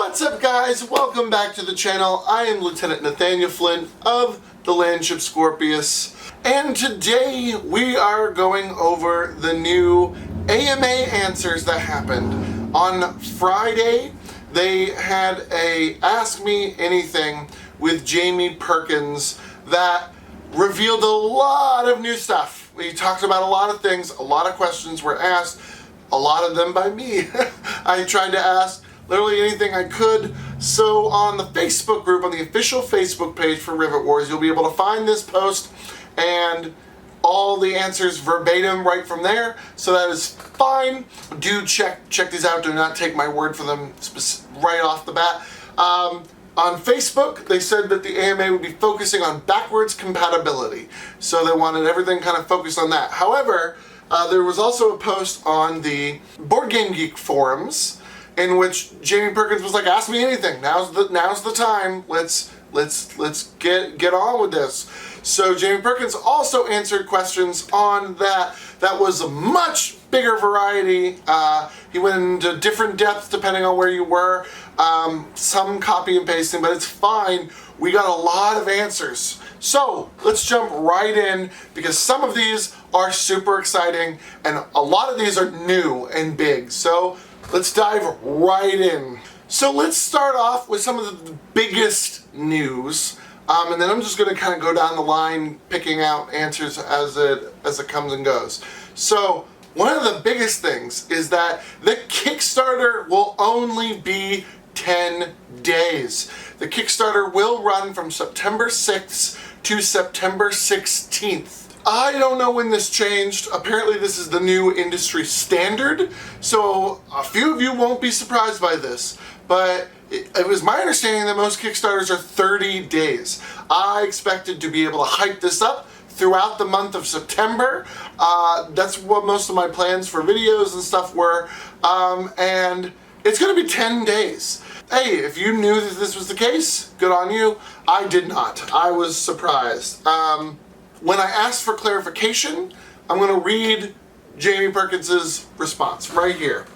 What's up, guys? Welcome back to the channel. I am Lieutenant Nathaniel Flint of the Landship Scorpius, and today we are going over the new AMA answers that happened. On Friday, they had a Ask Me Anything with Jamie Perkins that revealed a lot of new stuff. We talked about a lot of things, a lot of questions were asked, a lot of them by me. I tried to ask literally anything I could. So on the Facebook group, on the official Facebook page for Rivet Wars, you'll be able to find this post and all the answers verbatim right from there. So that is fine. Do check these out. Do not take my word for them right off the bat. On Facebook, they said that the AMA would be focusing on backwards compatibility. So they wanted everything kind of focused on that. However, there was also a post on the Board Game Geek forums in which Jamie Perkins was like, "Ask me anything. Now's the time. Let's get on with this." So Jamie Perkins also answered questions on that. That was a much bigger variety. He went into different depths depending on where you were. Some copy and pasting, but it's fine. We got a lot of answers. So let's jump right in, because some of these are super exciting and a lot of these are new and big. So let's dive right in. So let's start off with some of the biggest news, and then I'm just going to kind of go down the line picking out answers as it comes and goes. So one of the biggest things is that the Kickstarter will only be 10 days. The Kickstarter will run from September 6th to September 16th. I don't know when this changed. Apparently this is the new industry standard, so a few of you won't be surprised by this, but it was my understanding that most Kickstarters are 30 days. I expected to be able to hype this up throughout the month of September. That's what most of my plans for videos and stuff were, and it's gonna be 10 days. Hey, if you knew that this was the case, good on you. I did not. I was surprised. When I asked for clarification, I'm going to read Jamie Perkins' response right here.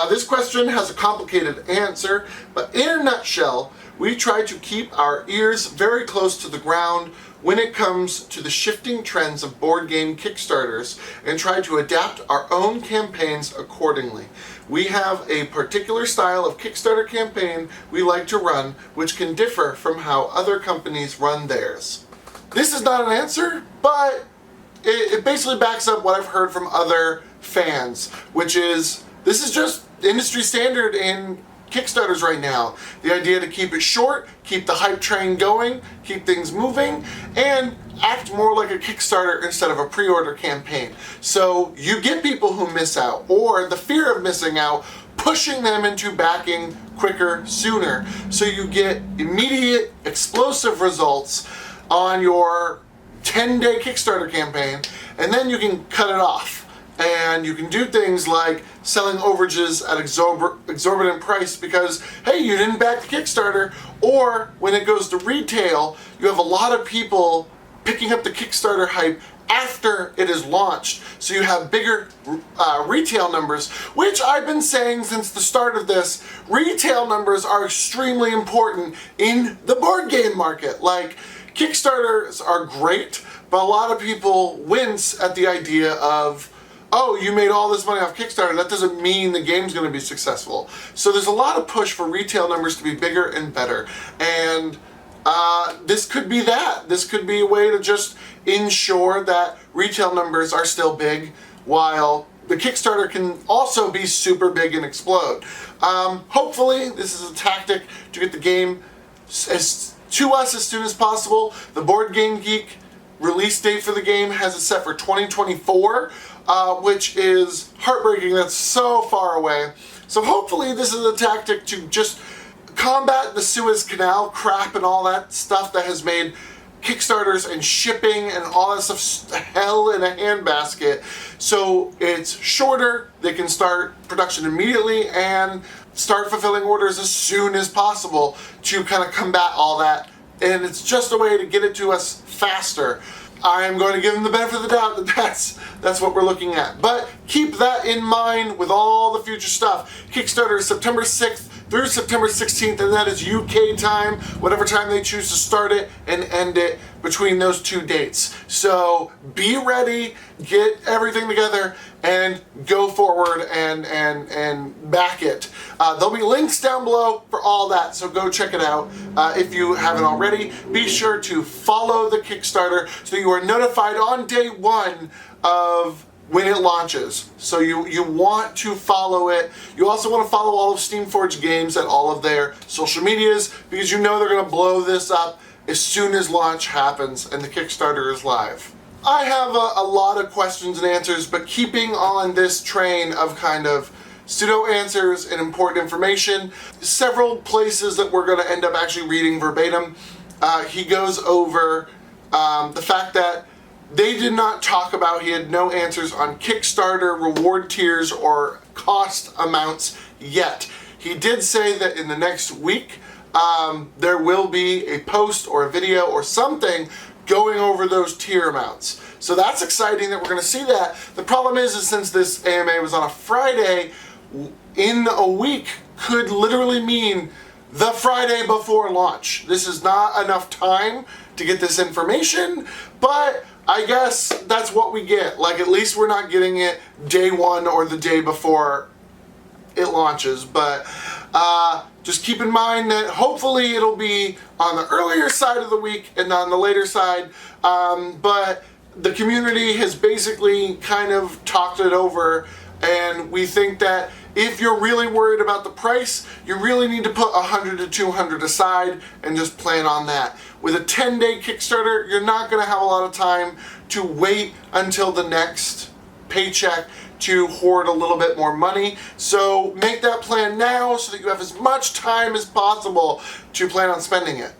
This question has a complicated answer, but in a nutshell, we try to keep our ears very close to the ground when it comes to the shifting trends of board game Kickstarters and try to adapt our own campaigns accordingly. We have a particular style of Kickstarter campaign we like to run, which can differ from how other companies run theirs. This is not an answer, but it basically backs up what I've heard from other fans, which is this is just industry standard in Kickstarters right now. The idea to keep it short, keep the hype train going, keep things moving, and act more like a Kickstarter instead of a pre-order campaign. So you get people who miss out, or the fear of missing out, pushing them into backing quicker, sooner. So you get immediate, explosive results on your 10-day Kickstarter campaign, and then you can cut it off. And you can do things like selling overages at exorbitant price because, hey, you didn't back the Kickstarter. Or when it goes to retail, you have a lot of people picking up the Kickstarter hype after it is launched. So you have bigger retail numbers, which I've been saying since the start of this. Retail numbers are extremely important in the board game market. Like, Kickstarters are great, but a lot of people wince at the idea of, oh, you made all this money off Kickstarter, that doesn't mean the game's going to be successful. So there's a lot of push for retail numbers to be bigger and better. And this could be that. This could be a way to just ensure that retail numbers are still big, while the Kickstarter can also be super big and explode. Hopefully, this is a tactic to get the game to us as soon as possible. The Board Game Geek release date for the game has it set for 2024, which is heartbreaking. That's so far away. So hopefully this is a tactic to just combat the Suez Canal crap and all that stuff that has made Kickstarters and shipping and all that stuff hell in a handbasket. So it's shorter, they can start production immediately and start fulfilling orders as soon as possible to kind of combat all that. And it's just a way to get it to us faster. I'm going to give them the benefit of the doubt that that's what we're looking at. But keep that in mind with all the future stuff. Kickstarter is September 6th through September 16th, and that is UK time, whatever time they choose to start it and end it between those two dates. So be ready, get everything together, and go forward and back it. There'll be links down below for all that, so go check it out if you haven't already. Be sure to follow the Kickstarter so you are notified on day one of when it launches. So you want to follow it. You also want to follow all of Steamforged Games at all of their social medias, because you know they're going to blow this up as soon as launch happens and the Kickstarter is live. I have a lot of questions and answers, but keeping on this train of kind of pseudo answers and important information, several places that we're going to end up actually reading verbatim. He goes over the fact that they did not talk about, he had no answers on Kickstarter reward tiers or cost amounts yet. He did say that in the next week there will be a post or a video or something going over those tier amounts. So that's exciting that we're going to see that. The problem is since this AMA was on a Friday, in a week could literally mean the Friday before launch. This is not enough time to get this information, but I guess that's what we get. Like, at least we're not getting it day one or the day before it launches. But just keep in mind that hopefully it'll be on the earlier side of the week and on the later side. But the community has basically kind of talked it over, and we think that if you're really worried about the price, you really need to put $100 to $200 aside and just plan on that. With a 10-day Kickstarter, you're not going to have a lot of time to wait until the next paycheck to hoard a little bit more money. So make that plan now so that you have as much time as possible to plan on spending it.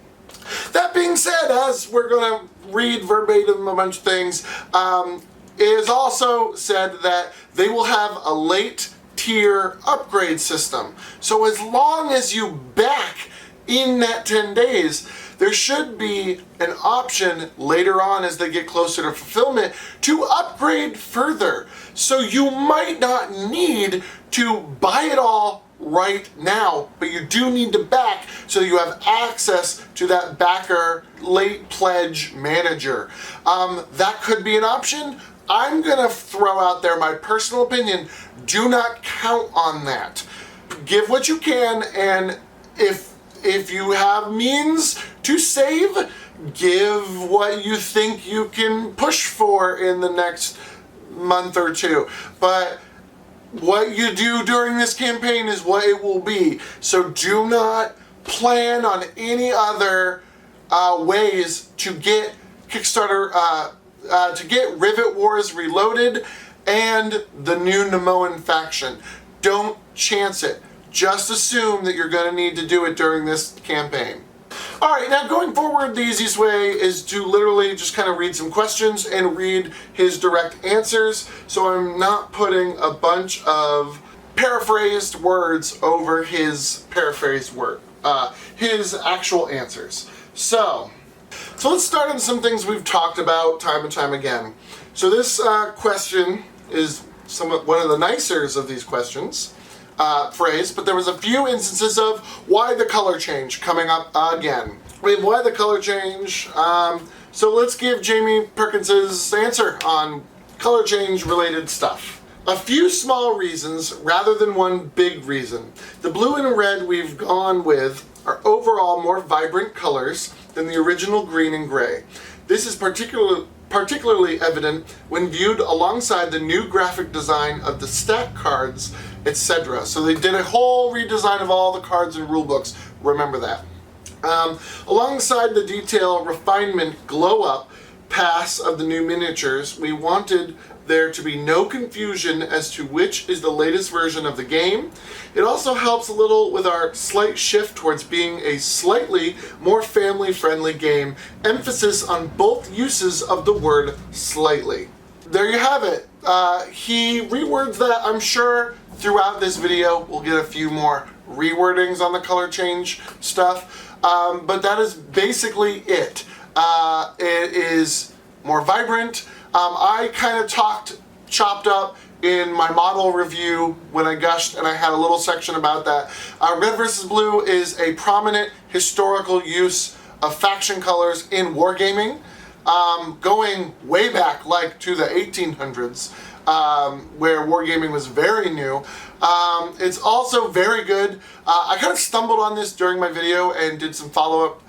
That being said, as we're going to read verbatim a bunch of things, it is also said that they will have a late tier upgrade system. So as long as you back in that 10 days, there should be an option later on as they get closer to fulfillment to upgrade further. So you might not need to buy it all right now, but you do need to back so you have access to that backer late pledge manager. That could be an option. I'm gonna throw out there my personal opinion. Do not count on that. Give what you can, and if you have means to save, give what you think you can push for in the next month or two. But what you do during this campaign is what it will be. So do not plan on any other ways to get Kickstarter, to get Rivet Wars Reloaded and the new Nemoan faction. Don't chance it. Just assume that you're going to need to do it during this campaign. Alright, now going forward, the easiest way is to literally just kind of read some questions and read his direct answers, so I'm not putting a bunch of paraphrased words over his paraphrased word, his actual answers. So let's start on some things we've talked about time and time again. So this question is somewhat one of the nicers of these questions. Phrase, but there was a few instances of why the color change coming up again. Wait, why the color change? So let's give Jamie Perkins' answer on color change related stuff. A few small reasons rather than one big reason. The blue and red we've gone with are overall more vibrant colors than the original green and gray. This is particularly evident when viewed alongside the new graphic design of the stat cards, etc. So they did a whole redesign of all the cards and rulebooks, remember that. Alongside the detail refinement glow up pass of the new miniatures, we wanted there to be no confusion as to which is the latest version of the game. It also helps a little with our slight shift towards being a slightly more family-friendly game, emphasis on both uses of the word slightly. There you have it. He rewords that, I'm sure, throughout this video. We'll get a few more rewordings on the color change stuff, but that is basically it. It is more vibrant. I kind of chopped up in my model review when I gushed, and I had a little section about that. Red versus blue is a prominent historical use of faction colors in wargaming, going way back like to the 1800s, where wargaming was very new. It's also very good. I kind of stumbled on this during my video and did some follow-up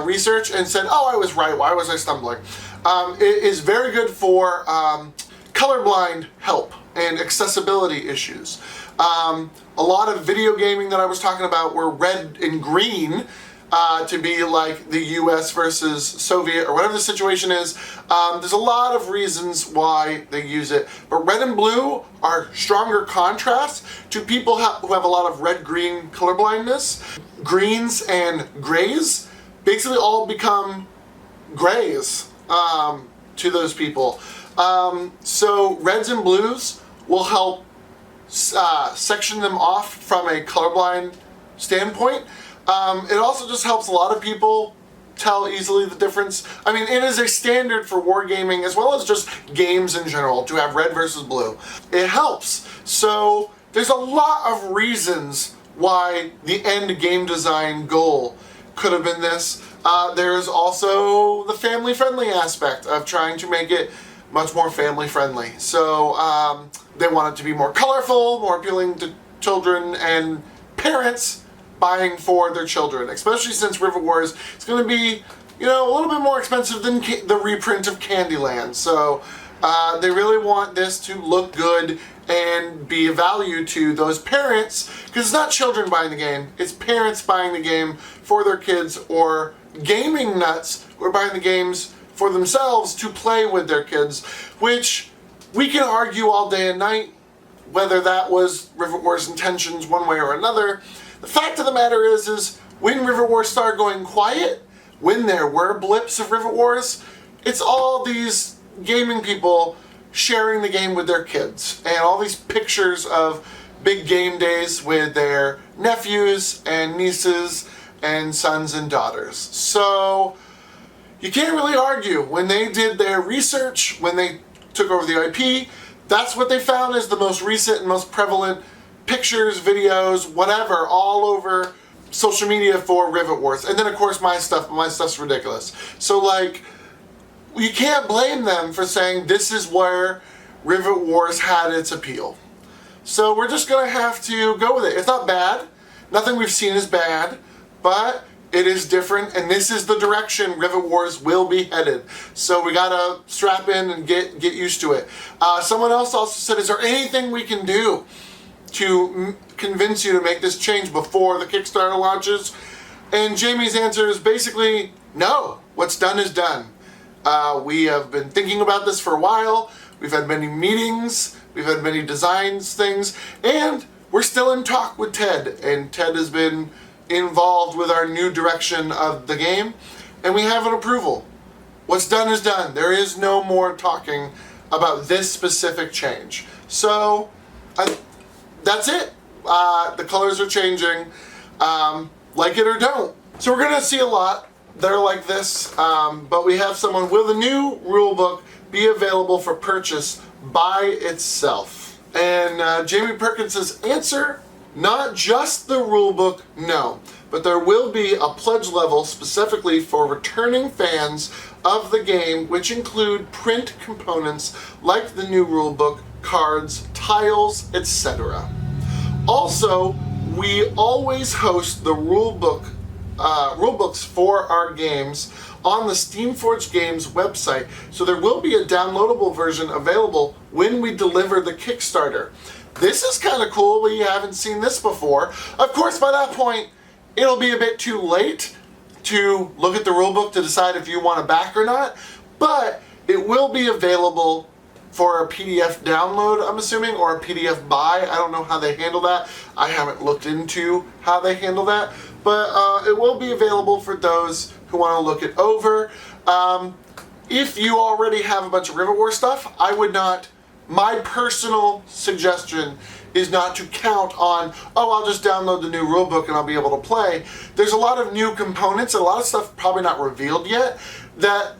research and said, oh, I was right, why was I stumbling? It is very good for colorblind help and accessibility issues. A lot of video gaming that I was talking about were red and green, to be like the US versus Soviet or whatever the situation is. There's a lot of reasons why they use it, but red and blue are stronger contrasts to people who have a lot of red-green colorblindness. Greens and grays basically all become grays to those people. So reds and blues will help section them off from a colorblind standpoint. It also just helps a lot of people tell easily the difference. I mean, it is a standard for wargaming as well as just games in general to have red versus blue. It helps. So there's a lot of reasons why the end game design goal could have been this. There's also the family-friendly aspect of trying to make it much more family-friendly. So they want it to be more colorful, more appealing to children and parents buying for their children, especially since Rivet Wars is going to be, you know, a little bit more expensive than the reprint of Candyland. So they really want this to look good and be a value to those parents, because it's not children buying the game, it's parents buying the game for their kids, or gaming nuts who are buying the games for themselves to play with their kids, which we can argue all day and night whether that was Rivet Wars' intentions one way or another. The fact of the matter is when Rivet Wars started going quiet, when there were blips of Rivet Wars, it's all these gaming people sharing the game with their kids, and all these pictures of big game days with their nephews and nieces and sons and daughters. So you can't really argue. When they did their research, when they took over the IP, that's what they found as the most recent and most prevalent pictures, videos, whatever, all over social media for Rivet Wars. And then of course my stuff's ridiculous. So like, you can't blame them for saying this is where Rivet Wars had its appeal. So we're just gonna have to go with it. It's not bad. Nothing we've seen is bad, but it is different, and this is the direction Rivet Wars will be headed. So we gotta strap in and get used to it. Someone else also said, is there anything we can do to convince you to make this change before the Kickstarter launches? And Jamie's answer is basically, no. What's done is done. We have been thinking about this for a while. We've had many meetings. We've had many designs, things, and we're still in talk with Ted. And Ted has been involved with our new direction of the game, and we have an approval. What's done is done. There is no more talking about this specific change. So that's it. The colors are changing, like it or don't. So we're gonna see a lot that are like this, but we have someone, will the new rulebook be available for purchase by itself? And Jamie Perkins' answer, not just the rulebook, no, but there will be a pledge level specifically for returning fans of the game, which include print components like the new rulebook, cards, tiles, etc. Also, we always host the rulebooks for our games on the Steamforged Games website, so there will be a downloadable version available when we deliver the Kickstarter. This is kind of cool. We haven't seen this before. Of course, by that point, it'll be a bit too late to look at the rulebook to decide if you want to back or not, but it will be available for a PDF download, I'm assuming, or a PDF buy. I don't know how they handle that. I haven't looked into how they handle that, but it will be available for those who want to look it over. If you already have a bunch of Rivet Wars stuff, I would not, my personal suggestion is not to count on, oh, I'll just download the new rulebook and I'll be able to play. There's a lot of new components, a lot of stuff probably not revealed yet, that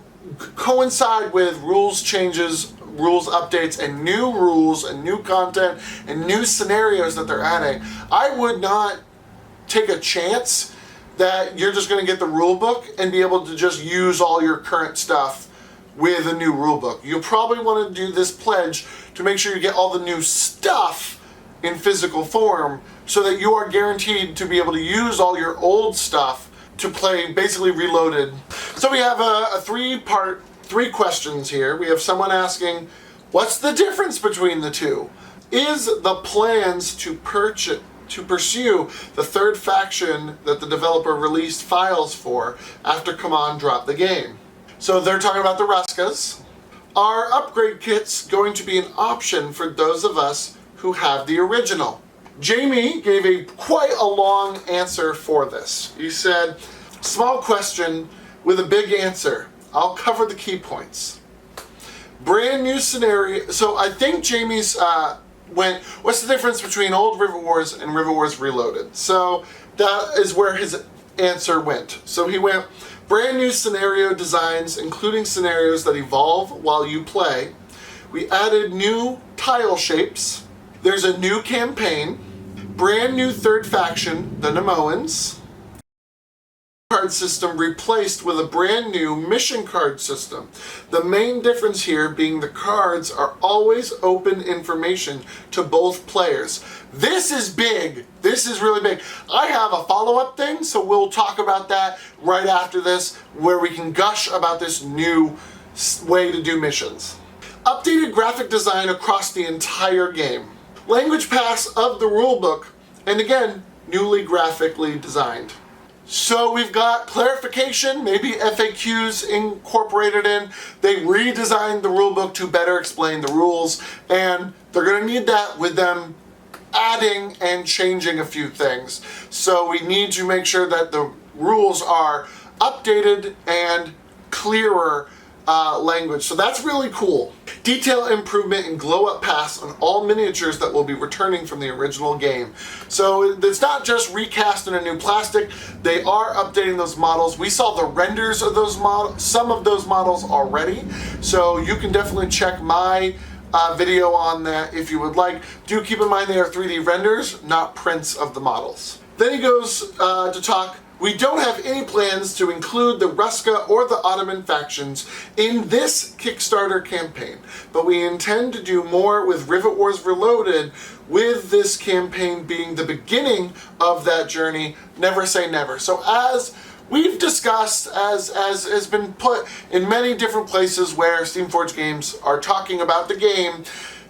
coincide with rules changes, rules updates, and new content and new scenarios that they're adding. I would not take a chance that you're just going to get the rule book and be able to just use all your current stuff with a new rule book. You'll probably want to do this pledge to make sure you get all the new stuff in physical form so that you are guaranteed to be able to use all your old stuff to play basically reloaded. So we have a three questions here. We have someone asking, what's the difference between the two? Is the plans to pursue the third faction that the developer released files for after Command dropped the game? So they're talking about the Ruskas. Are upgrade kits going to be an option for those of us who have the original? Jamie gave quite a long answer for this. He said, small question with a big answer. I'll cover the key points. Brand new scenario. So I think Jamie's went, what's the difference between old Rivet Wars and Rivet Wars Reloaded? So that is where his answer went. So he went, brand new scenario designs, including scenarios that evolve while you play. We added new tile shapes. There's a new campaign. Brand new third faction, the Nemoans. Card system replaced with a brand new mission card system. The main difference here being the cards are always open information to both players. This is big. This is really big. I have a follow-up thing, so we'll talk about that right after this, where we can gush about this new way to do missions. Updated graphic design across the entire game. Language pass of the rulebook, and again, newly graphically designed. So we've got clarification, maybe FAQs incorporated in. They redesigned the rulebook to better explain the rules, and they're going to need that with them adding and changing a few things. So we need to make sure that the rules are updated and clearer language. So that's really cool. Detail improvement and glow up pass on all miniatures that will be returning from the original game. So it's not just recast in a new plastic. They are updating those models. We saw the renders of those models, some of those models already. So you can definitely check my video on that if you would like. Do keep in mind they are 3D renders, not prints of the models. Then he goes to talk. We don't have any plans to include the Ruska or the Ottoman factions in this Kickstarter campaign, but we intend to do more with Rivet Wars Reloaded, with this campaign being the beginning of that journey. Never say never. So as we've discussed, as has been put in many different places where Steamforged games are talking about the game,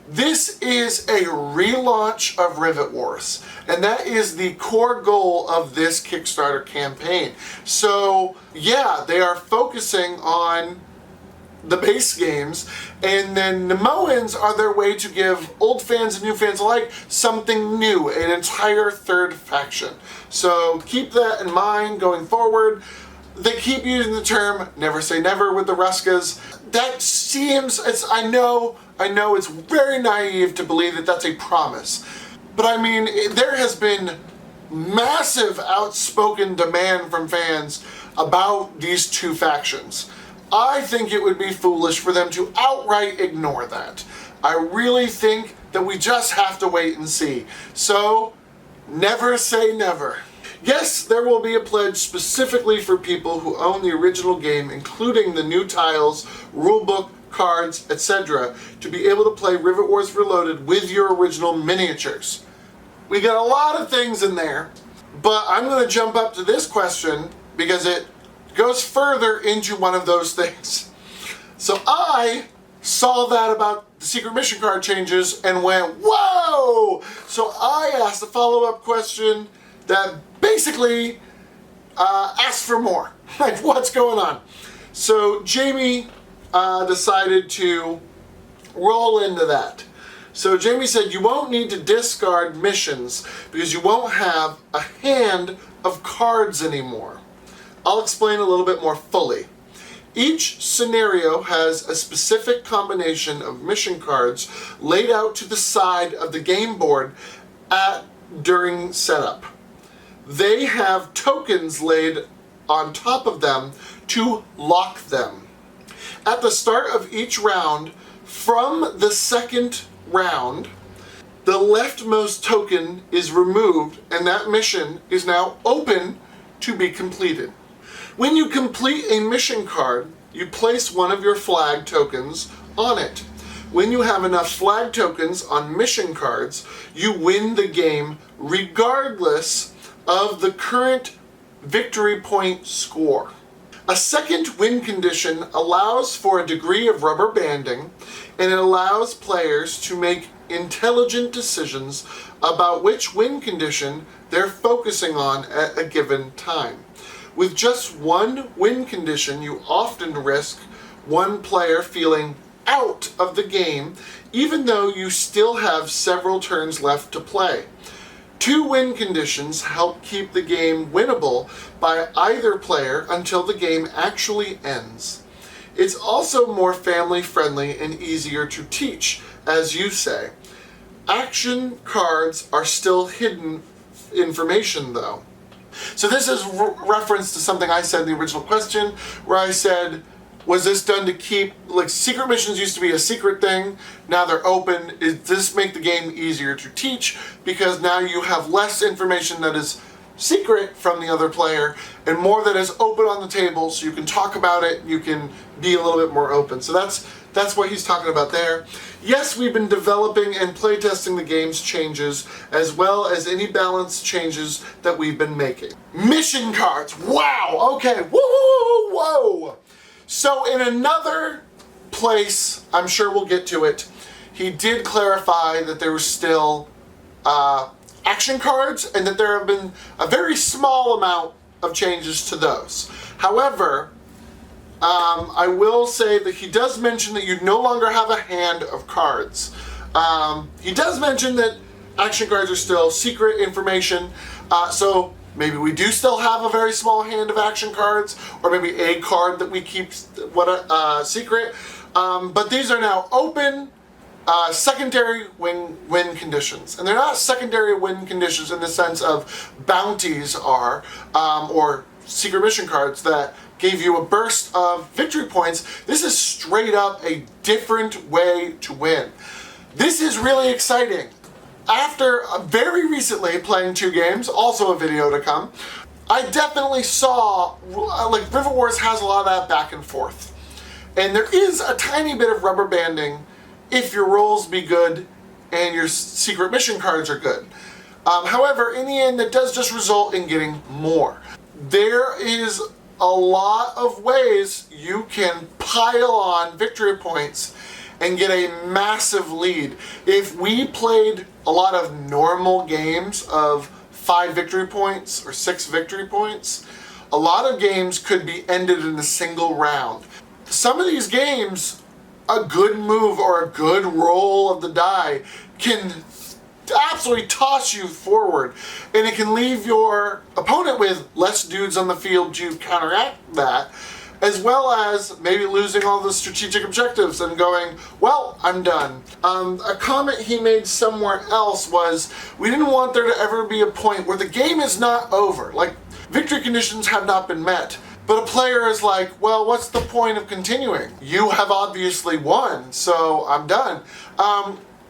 this is a relaunch of Rivet Wars, and that is the core goal of this Kickstarter campaign. So yeah, they are focusing on the base games, and then Nemoans are their way to give old fans and new fans alike something new, an entire third faction. So keep that in mind going forward. They keep using the term never say never with the Ruskas. That seems, I know it's very naive to believe that that's a promise. But I mean, there has been massive outspoken demand from fans about these two factions. I think it would be foolish for them to outright ignore that. I really think that we just have to wait and see. So, never say never. Yes, there will be a pledge specifically for people who own the original game, including the new tiles, rulebook, cards, etc., to be able to play Rivet Wars Reloaded with your original miniatures. We got a lot of things in there, but I'm going to jump up to this question because it goes further into one of those things. So I saw that about the secret mission card changes and went, whoa! So I asked a follow-up question that basically asked for more. Like, what's going on? So Jamie decided to roll into that. So Jamie said, you won't need to discard missions because you won't have a hand of cards anymore. I'll explain a little bit more fully. Each scenario has a specific combination of mission cards laid out to the side of the game board during setup. They have tokens laid on top of them to lock them. At the start of each round, from the second round, the leftmost token is removed and that mission is now open to be completed. When you complete a mission card, you place one of your flag tokens on it. When you have enough flag tokens on mission cards, you win the game regardless of the current victory point score. A second win condition allows for a degree of rubber banding, and it allows players to make intelligent decisions about which win condition they're focusing on at a given time. With just one win condition, you often risk one player feeling out of the game, even though you still have several turns left to play. Two win conditions help keep the game winnable by either player until the game actually ends. It's also more family friendly and easier to teach, as you say. Action cards are still hidden information though. So this is reference to something I said in the original question, where I said, was this done to keep, like, secret missions used to be a secret thing, now they're open. Does this make the game easier to teach? Because now you have less information that is secret from the other player and more that is open on the table, so you can talk about it, you can be a little bit more open. So that's what he's talking about there. Yes, we've been developing and playtesting the game's changes, as well as any balance changes that we've been making. Mission cards, wow, okay, whoa. So in another place, I'm sure we'll get to it, he did clarify that there was still action cards and that there have been a very small amount of changes to those. However, I will say that he does mention that you no longer have a hand of cards. He does mention that action cards are still secret information, so maybe we do still have a very small hand of action cards, or maybe a card that we keep secret. But these are now open secondary win conditions. And they're not secondary win conditions in the sense of bounties are, or secret mission cards that gave you a burst of victory points. This is straight up a different way to win. This is really exciting. After very recently playing 2 games, also a video to come, I definitely saw, like, Rivet Wars has a lot of that back and forth. And there is a tiny bit of rubber banding if your rolls be good and your secret mission cards are good. However, in the end, that does just result in getting more. There is a lot of ways you can pile on victory points and get a massive lead. If we played a lot of normal games of 5 victory points or 6 victory points, a lot of games could be ended in a single round. Some of these games, a good move or a good roll of the die can absolutely toss you forward, and it can leave your opponent with less dudes on the field to counteract that, as well as maybe losing all the strategic objectives and going, well, I'm done. A comment he made somewhere else was, we didn't want there to ever be a point where the game is not over. Like, victory conditions have not been met. But a player is like, well, what's the point of continuing? You have obviously won, so I'm done.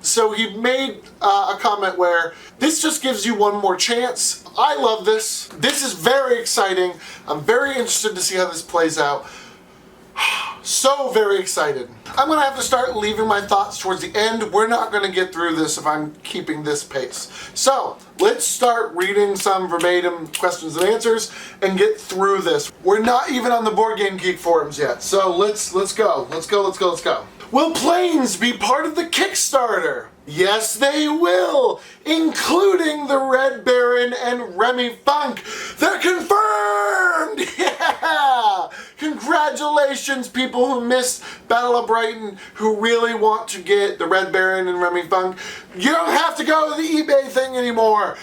So he made a comment where this just gives you one more chance. I love this. This is very exciting. I'm very interested to see how this plays out. So very excited. I'm gonna have to start leaving my thoughts towards the end. We're not gonna get through this if I'm keeping this pace. So let's start reading some verbatim questions and answers and get through this. We're not even on the Board Game Geek forums yet, so let's go. Will planes be part of the Kickstarter? Yes, they will, including the Red Baron and Remy Funk. They're confirmed! Yeah! Congratulations, people who missed Battle of Brighton, who really want to get the Red Baron and Remy Funk. You don't have to go to the eBay thing anymore.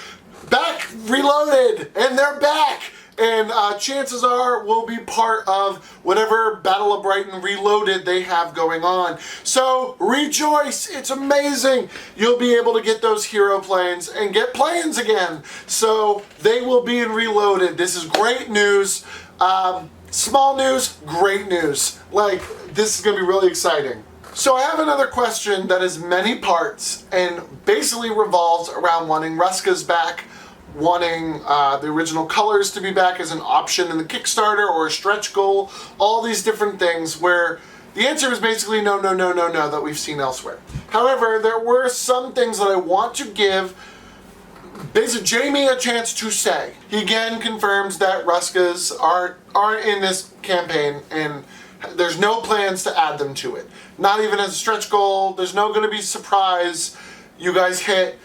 Back reloaded, and they're back. And chances are will be part of whatever Battle of Brighton Reloaded they have going on. So rejoice, it's amazing. You'll be able to get those hero planes and get planes again. So they will be in Reloaded. This is great news. Small news, great news. Like, this is gonna be really exciting. So I have another question that has many parts and basically revolves around wanting Ruska's back, wanting the original colors to be back as an option in the Kickstarter or a stretch goal, all these different things where the answer is basically no, no, no, no, no that we've seen elsewhere. However, there were some things that I want to give basically Jamie a chance to say. He again confirms that Ruska's aren't in this campaign and there's no plans to add them to it. Not even as a stretch goal. There's no going to be surprise. You guys hit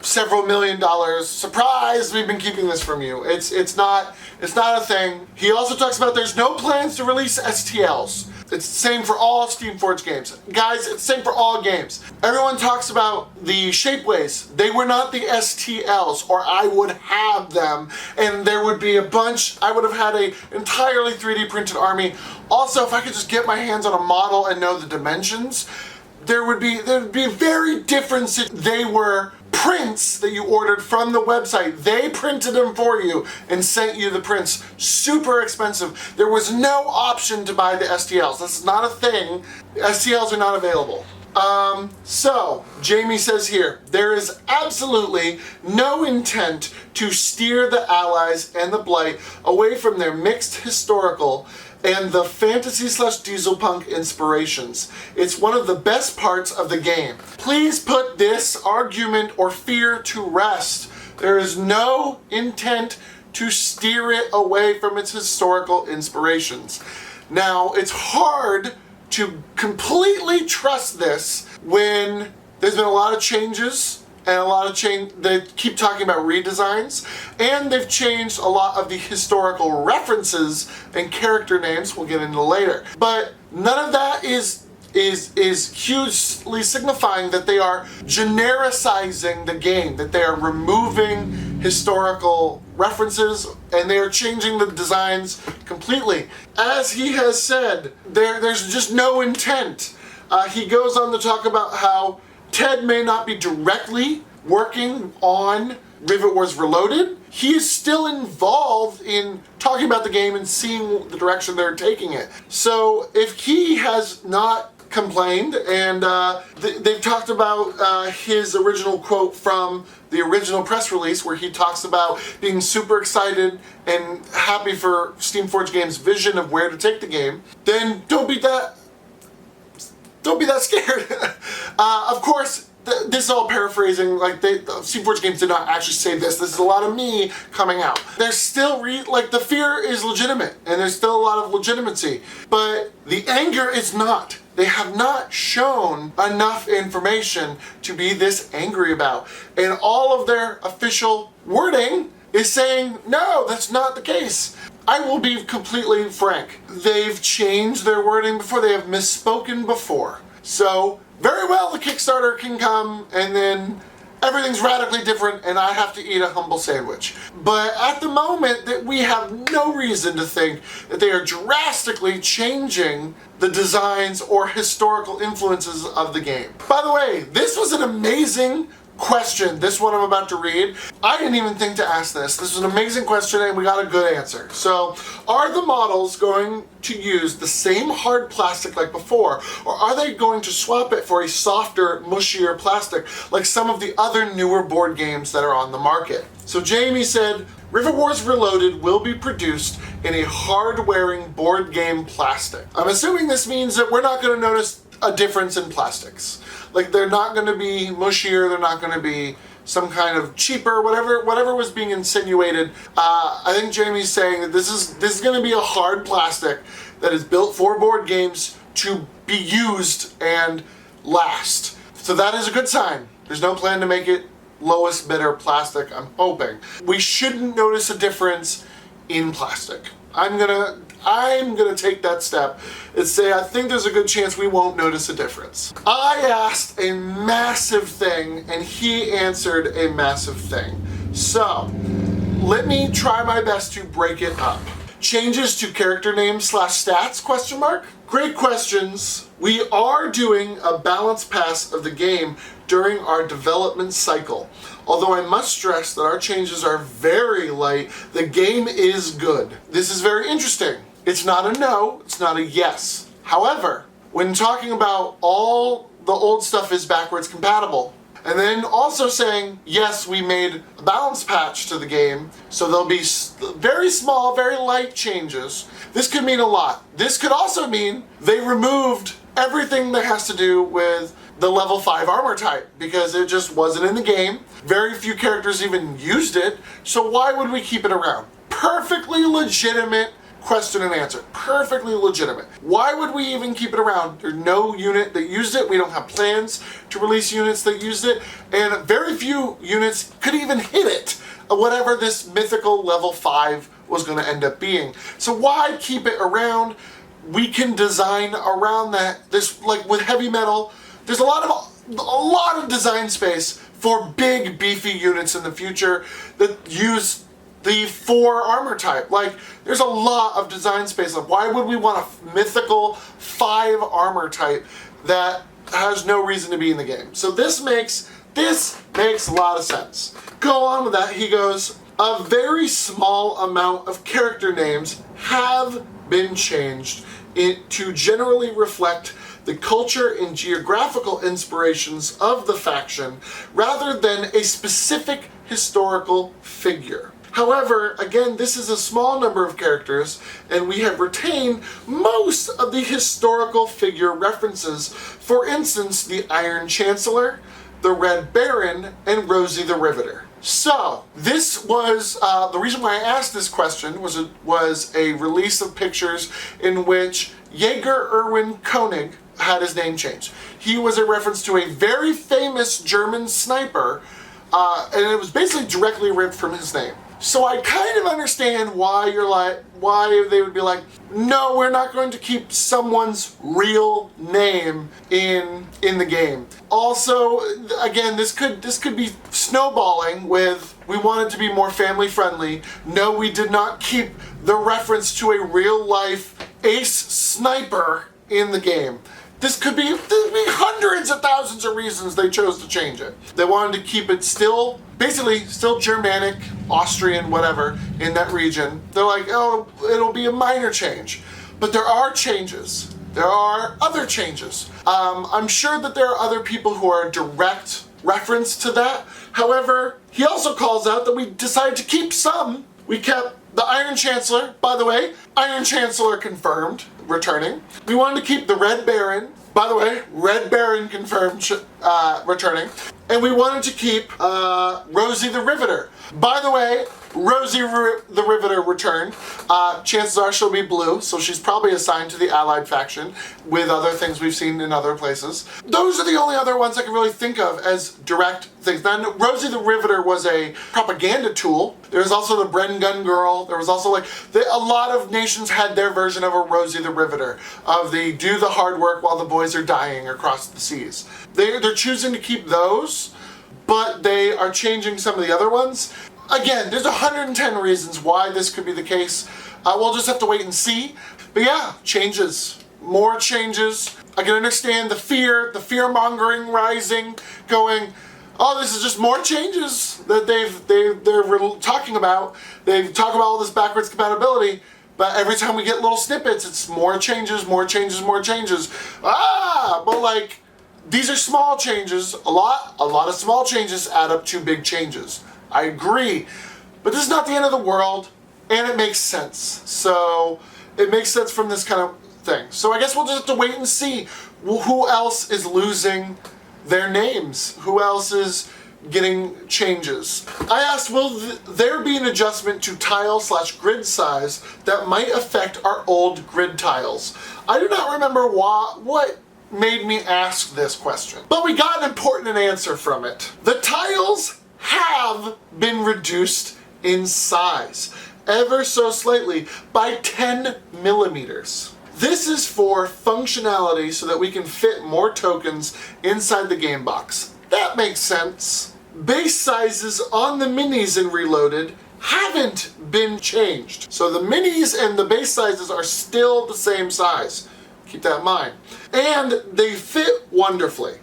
several $1 million. Surprise! We've been keeping this from you. It's not a thing. He also talks about there's no plans to release STLs. It's the same for all Steamforged games. Guys, it's the same for all games. Everyone talks about the Shapeways. They were not the STLs, or I would have them, and there would be a bunch. I would have had a entirely 3D printed army. Also, if I could just get my hands on a model and know the dimensions, there would be very different. They were prints that you ordered from the website. They printed them for you and sent you the prints. Super expensive. There was no option to buy the STLs. This is not a thing. STLs are not available. So, Jamie says here, there is absolutely no intent to steer the Allies and the Blight away from their mixed historical and the fantasy/dieselpunk inspirations. It's one of the best parts of the game. Please put this argument or fear to rest. There is no intent to steer it away from its historical inspirations. Now, it's hard to completely trust this when there's been a lot of changes and a lot of change. They keep talking about redesigns, and they've changed a lot of the historical references and character names we'll get into later. But none of that is hugely signifying that they are genericizing the game, that they are removing historical references and they are changing the designs completely. As he has said, there's just no intent. He goes on to talk about how Ted may not be directly working on Rivet Wars Reloaded. He is still involved in talking about the game and seeing the direction they're taking it. So if he has not complained, and they've talked about his original quote from the original press release where he talks about being super excited and happy for Steamforged Games' vision of where to take the game, then don't be that scared. Of course, this is all paraphrasing, like Steamforged Games did not actually say this. This is a lot of me coming out. There's still, the fear is legitimate, and there's still a lot of legitimacy, but the anger is not. They have not shown enough information to be this angry about. And all of their official wording is saying, no, that's not the case. I will be completely frank. They've changed their wording before. They have misspoken before. So, very well, the Kickstarter can come and then everything's radically different and I have to eat a humble sandwich. But at the moment, that we have no reason to think that they are drastically changing the designs or historical influences of the game. By the way, this was an amazing question, this one I'm about to read. I didn't even think to ask this. This was an amazing question and we got a good answer. So, are the models going to use the same hard plastic like before, or are they going to swap it for a softer, mushier plastic like some of the other newer board games that are on the market? So Jamie said, Rivet Wars Reloaded will be produced in a hard-wearing board game plastic. I'm assuming this means that we're not going to notice a difference in plastics. Like, they're not going to be mushier, they're not going to be some kind of cheaper, whatever was being insinuated. I think Jamie's saying that this is going to be a hard plastic that is built for board games to be used and last. So that is a good sign. There's no plan to make it lowest bidder plastic, I'm hoping. We shouldn't notice a difference in plastic. I'm gonna take that step and say I think there's a good chance we won't notice a difference. I asked a massive thing and he answered a massive thing. So, let me try my best to break it up. Changes to character names / stats, ? Great questions. We are doing a balance pass of the game during our development cycle. Although I must stress that our changes are very light, the game is good. This is very interesting. It's not a no, it's not a yes. However, when talking about all the old stuff is backwards compatible, and then also saying, yes, we made a balance patch to the game, so there'll be very small, very light changes. This could mean a lot. This could also mean they removed everything that has to do with the level 5 armor type, because it just wasn't in the game. Very few characters even used it, so why would we keep it around? Perfectly legitimate question and answer. Perfectly legitimate. Why would we even keep it around? There's no unit that used it. We don't have plans to release units that used it. And very few units could even hit it, whatever this mythical level 5 was going to end up being. So why keep it around? We can design around that. This, like with heavy metal, there's a lot of design space for big, beefy units in the future that use the 4 armor type. Like, there's a lot of design space. Like, why would we want a mythical 5 armor type that has no reason to be in the game? So this makes a lot of sense. Go on with that. He goes, a very small amount of character names have been changed to generally reflect the culture and geographical inspirations of the faction rather than a specific historical figure. However, again, this is a small number of characters, and we have retained most of the historical figure references. For instance, the Iron Chancellor, the Red Baron, and Rosie the Riveter. So, this was, the reason why I asked this question was a release of pictures in which Jaeger Erwin Koenig had his name changed. He was a reference to a very famous German sniper, and it was basically directly ripped from his name. So I kind of understand why they would be like, no, we're not going to keep someone's real name in the game. Also, again, this could be snowballing with, we want it to be more family friendly. No, we did not keep the reference to a real life ace sniper in the game. There'd be hundreds of thousands of reasons they chose to change it. They wanted to keep it still Germanic, Austrian, whatever, in that region. They're like, oh, it'll be a minor change. But there are changes. There are other changes. I'm sure that there are other people who are direct reference to that. However, he also calls out that we decided to keep some. We kept the Iron Chancellor, by the way, Iron Chancellor confirmed, returning. We wanted to keep the Red Baron, by the way, Red Baron confirmed, returning. And we wanted to keep Rosie the Riveter. By the way, Rosie the Riveter returned. Chances are she'll be blue, so she's probably assigned to the Allied faction with other things we've seen in other places. Those are the only other ones I can really think of as direct things. Now, Rosie the Riveter was a propaganda tool. There was also the Bren Gun Girl. There was also a lot of nations had their version of a Rosie the Riveter, of the do the hard work while the boys are dying across the seas. They're choosing to keep those, but they are changing some of the other ones. Again, there's 110 reasons why this could be the case. We'll just have to wait and see. But yeah, changes. More changes. I can understand the fear-mongering rising, going, oh, this is just more changes that they're talking about. They talk about all this backwards compatibility, but every time we get little snippets, it's more changes, more changes, more changes. But these are small changes. A lot of small changes add up to big changes. I agree, but this is not the end of the world, and it makes sense. So it makes sense from this kind of thing. So I guess we'll just have to wait and see who else is losing their names, who else is getting changes. I asked, will there be an adjustment to tile/grid size that might affect our old grid tiles? I do not remember what made me ask this question, but we got an important answer from it. The tiles have been reduced in size, ever so slightly, by 10 millimeters. This is for functionality so that we can fit more tokens inside the game box. That makes sense. Base sizes on the minis in Reloaded haven't been changed. So the minis and the base sizes are still the same size. Keep that in mind. And they fit wonderfully.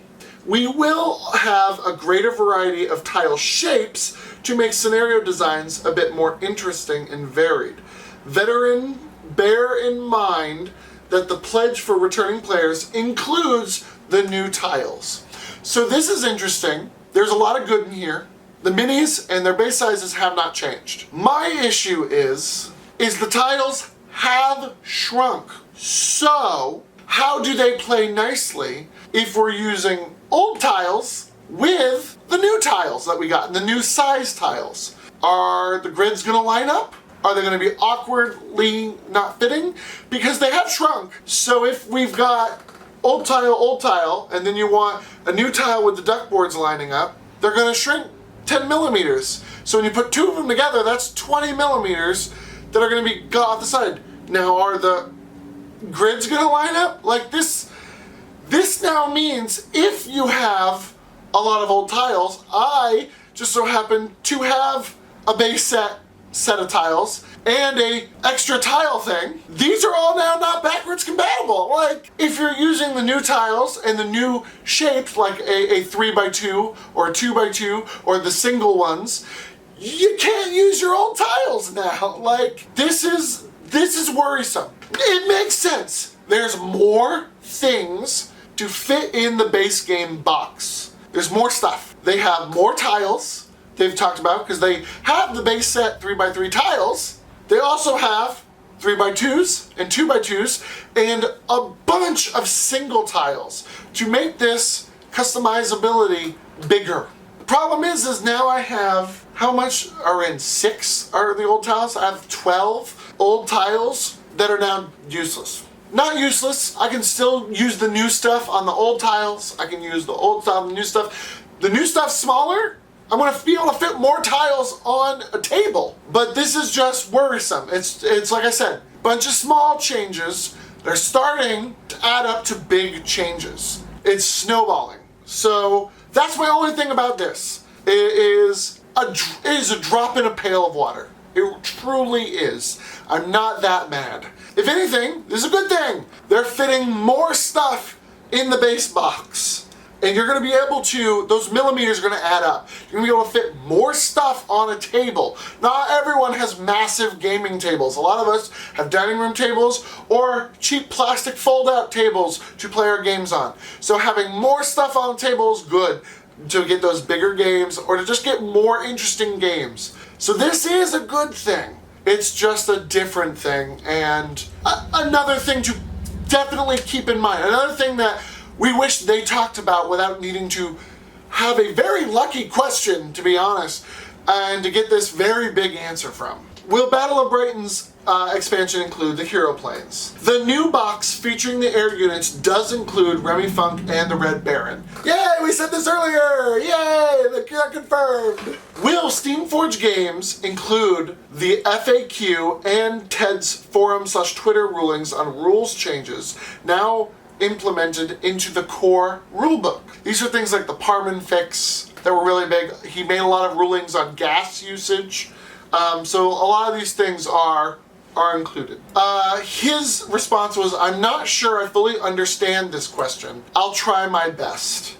We will have a greater variety of tile shapes to make scenario designs a bit more interesting and varied. Veteran bear in mind that the pledge for returning players includes the new tiles. So this is interesting. There's a lot of good in here. The minis and their base sizes have not changed. My issue is the tiles have shrunk. So how do they play nicely if we're using old tiles with the new tiles that we got, and the new size tiles? Are the grids gonna line up? Are they gonna be awkwardly not fitting? Because they have shrunk. So if we've got old tile, and then you want a new tile with the duck boards lining up, they're gonna shrink 10 millimeters. So when you put two of them together, that's 20 millimeters that are gonna be got off the side. Now, are the grids gonna line up? Like this now means if you have a lot of old tiles, I just so happen to have a base set of tiles and a extra tile thing. These are all now not backwards compatible. Like, if you're using the new tiles and the new shapes, like a 3x2 or a 2x2 or the single ones, you can't use your old tiles now. Like, this is worrisome. It makes sense. There's more things to fit in the base game box. There's more stuff. They have more tiles, they've talked about, because they have the base set 3x3 tiles. They also have 3x2s and 2x2s and a bunch of single tiles to make this customizability bigger. The problem is now I have, how much are in 6 are the old tiles? I have 12 old tiles that are now useless. Not useless, I can still use the new stuff on the old tiles. I can use the old style on the new stuff. The new stuff's smaller. I'm gonna be able to fit more tiles on a table. But this is just worrisome. It's like I said, bunch of small changes. They're starting to add up to big changes. It's snowballing. So that's my only thing about this. It is a drop in a pail of water. It truly is. I'm not that mad. If anything, this is a good thing. They're fitting more stuff in the base box. And you're gonna be able to, those millimeters are gonna add up. You're gonna be able to fit more stuff on a table. Not everyone has massive gaming tables. A lot of us have dining room tables or cheap plastic fold-out tables to play our games on. So having more stuff on the table is good to get those bigger games or to just get more interesting games. So this is a good thing. It's just a different thing, and another thing to definitely keep in mind. Another thing that we wish they talked about without needing to have a very lucky question, to be honest, and to get this very big answer from. Will Battle of Brighton's expansion include the hero planes? The new box featuring the air units does include Remy Funk and the Red Baron. Yay, we said this earlier! Yay, they're confirmed! Will Steamforge Games include the FAQ and Ted's forum/Twitter rulings on rules changes now implemented into the core rulebook? These are things like the Parman fix that were really big. He made a lot of rulings on gas usage. So a lot of these things are included. His response was, I'm not sure I fully understand this question. I'll try my best.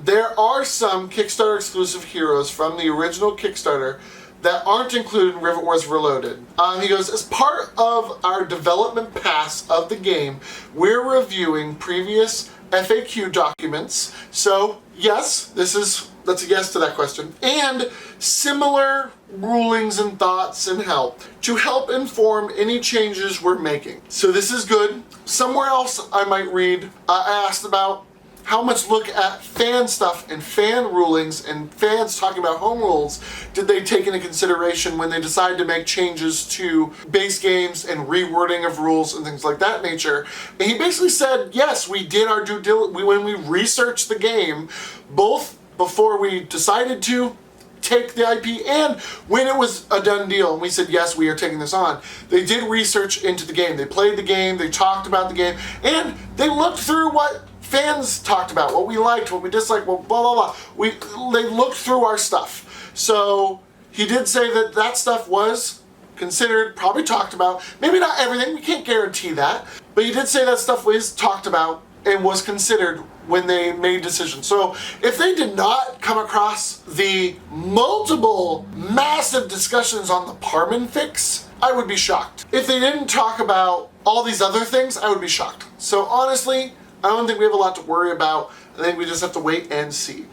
There are some Kickstarter exclusive heroes from the original Kickstarter that aren't included in Rivet Wars Reloaded. He goes, as part of our development pass of the game, we're reviewing previous FAQ documents. So yes, that's a yes to that question. And similar rulings and thoughts and help to help inform any changes we're making. So this is good. Somewhere else I might read, I asked about how much look at fan stuff and fan rulings and fans talking about home rules did they take into consideration when they decided to make changes to base games and rewording of rules and things like that nature. And he basically said, yes, we did our due diligence when we researched the game, both before we decided to take the IP and when it was a done deal and we said, yes, we are taking this on. They did research into the game. They played the game, they talked about the game, and they looked through what fans talked about, what we liked, what we disliked, well, blah, blah, blah. They looked through our stuff. So he did say that that stuff was considered, probably talked about. Maybe not everything, we can't guarantee that. But he did say that stuff was talked about and was considered when they made decisions. So if they did not come across the multiple massive discussions on the Parman fix, I would be shocked. If they didn't talk about all these other things, I would be shocked. So honestly, I don't think we have a lot to worry about. I think we just have to wait and see.